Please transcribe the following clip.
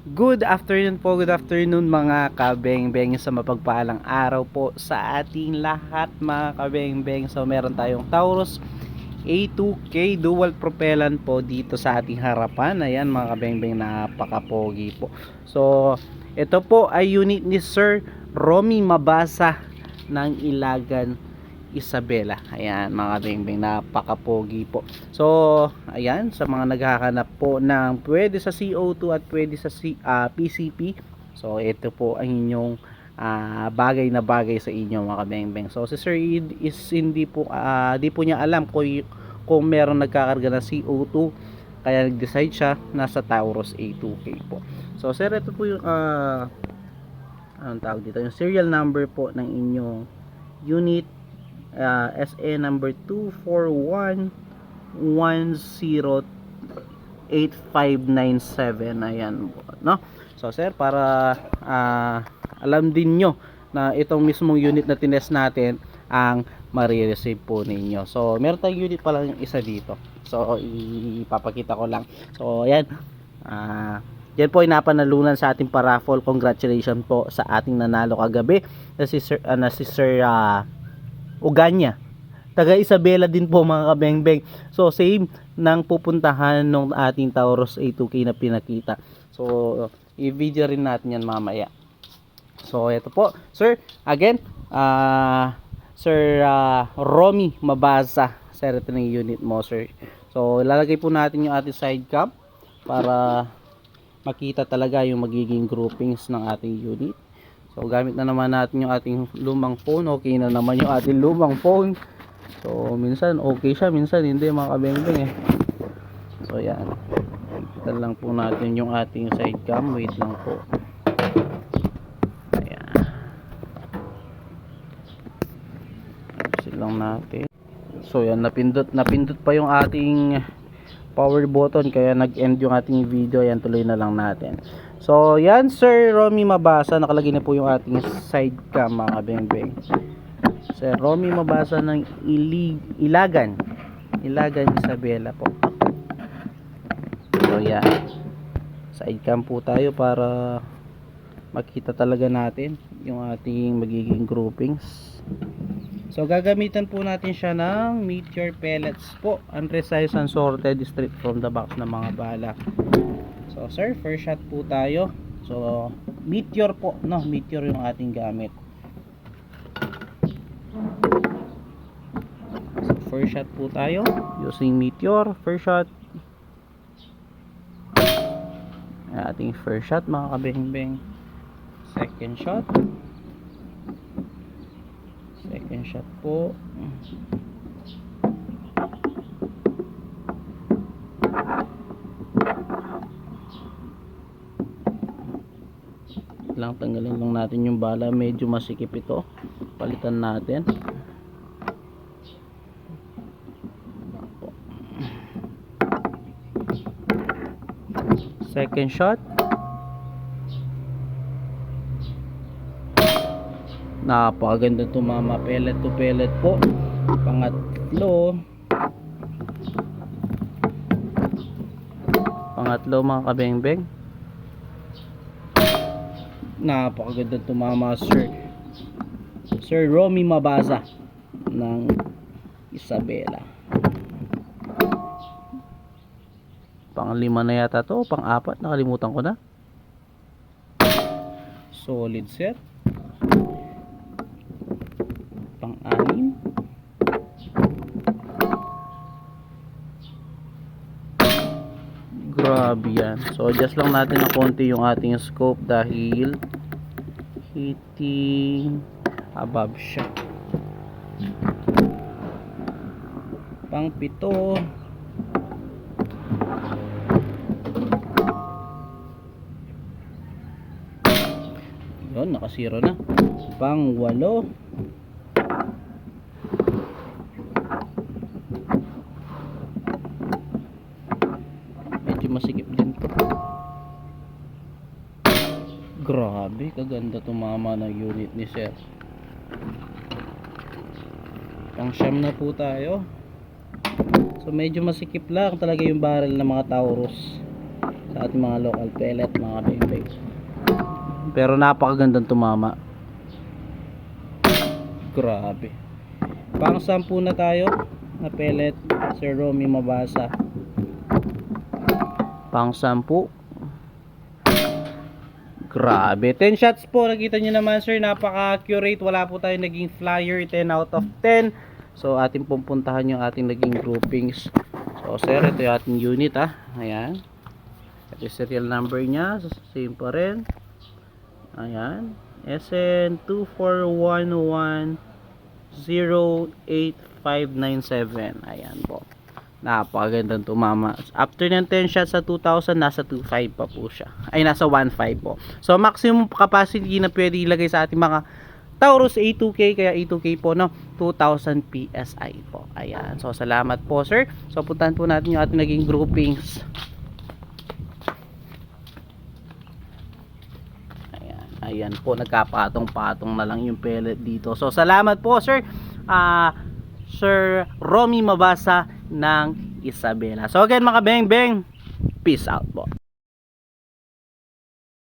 Good afternoon mga kabeng-beng sa mapagpalang araw po sa ating lahat mga kabeng-beng. So meron tayong Taurus A2K dual propellant po dito sa ating harapan. Ayan mga kabeng-beng, napaka-pogi po. So ito po ay unit ni Sir Romy Mabasa ng Ilagan, Isabela. Ayan mga kabeng-beng, napaka-pogi po. So ayan, sa mga naghahanap po ng pwede sa CO2 at pwede sa PCP, so ito po ang inyong bagay na bagay sa inyo mga kabeng-beng. So si Sir is hindi po di po niya alam kung meron nagkakarga ng CO2, kaya nag-decide siya nasa Taurus A2K po. So sir, ito po yung anong tawag dito, yung serial number po ng inyong unit, SE number 241108597. Ayan po, no? So sir, para alam din nyo na itong mismong unit na tinest natin ang marireceive po ninyo. So meron tayong unit pa lang isa dito, so ipapakita ko lang. So ayan, yan po ay napanalunan sa ating paraffle. Congratulations po sa ating nanalo kagabi na si Sir Uganya, taga Isabela din po mga kabeng-beng. So same nang pupuntahan nung ating Taurus A2K na pinakita. So i-video rin natin yan mamaya. So ito po sir, again, Sir Romy Mabasa, sir, ito ng unit mo sir. So ilalagay po natin yung ating side cam para makita talaga yung magiging groupings ng ating unit. So gamit na naman natin yung ating lumang phone. Okay na naman yung ating lumang phone. So minsan okay siya, minsan hindi mga kabeng-beng eh. So yan, kita lang po natin yung ating side cam. Wait lang po. Ayan, silang natin. So yan, napindot pa yung ating power button, kaya nag-end yung ating video. Yan, tuloy na lang natin. So yan Sir Romy Mabasa, nakalagay na po yung ating side cam mga kabeng-beng. Sir Romy Mabasa ng Ilagan Isabela po. So yan, side cam po tayo para makita talaga natin yung ating magiging groupings. So gagamitan po natin siya ng Meteor pellets po, unresized and sorted straight from the box na mga bala. So sir, first shot po tayo. So Meteor po, no, Meteor yung ating gamit. So first shot po tayo using Meteor. First shot, ating first shot mga kabeng-beng. Second shot, second shot po. Lang, tanggalin lang natin yung bala, medyo masikip ito, palitan natin. Second shot, napakaganda tumama, pellet to pellet po. Pangatlo mga kabeng-beng, napakaganda tumama Sir Romy Mabasa ng Isabela. Pang-lima na yata to, pang-apat, nakalimutan ko na. Solid sir. Pang-anim. Grabe yan. So adjust lang natin ng konti yung ating scope dahil hitting above siya. Pang-pito. Yun, nakasiro na. Pang-walo. Medyo masikip din to. Grabe, kaganda tumama ng unit ni sir. Pang-siyam na po tayo. So medyo masikip lang talaga yung barrel ng mga Taurus. sa ating mga local pellet, mga beng-beng. Pero napakagandang tumama. Grabe. Pang 10 na tayo na pellet, Sir Romy Mabasa. Pang 10. Grabe. 10 shots po. Nakita nyo naman, sir. Napaka-accurate. Wala po tayo naging flyer. 10 out of 10. So, ating pupuntahan yung ating naging groupings. So, sir, ito yung ating unit, ha. Ayan. Ito yung serial number niya. Same pa rin. Ayan. SN 241108597. Ayan po. Napakagandang tumama. After ng 10 shots sa 2,000, nasa 2.5 pa po siya. Ay, nasa 1.5 po. So, maximum capacity na pwede ilagay sa ating mga Taurus A2K, kaya A2K po, no? 2,000 PSI po. Ayan. So, salamat po, sir. So, puntahan po natin yung ating naging groupings. Ayan. Ayan po, nagkapatong-patong na lang yung pellet dito. So, salamat po, sir. Sir Romy Mabasa ng Isabela. So again, mga beng-beng, peace out po.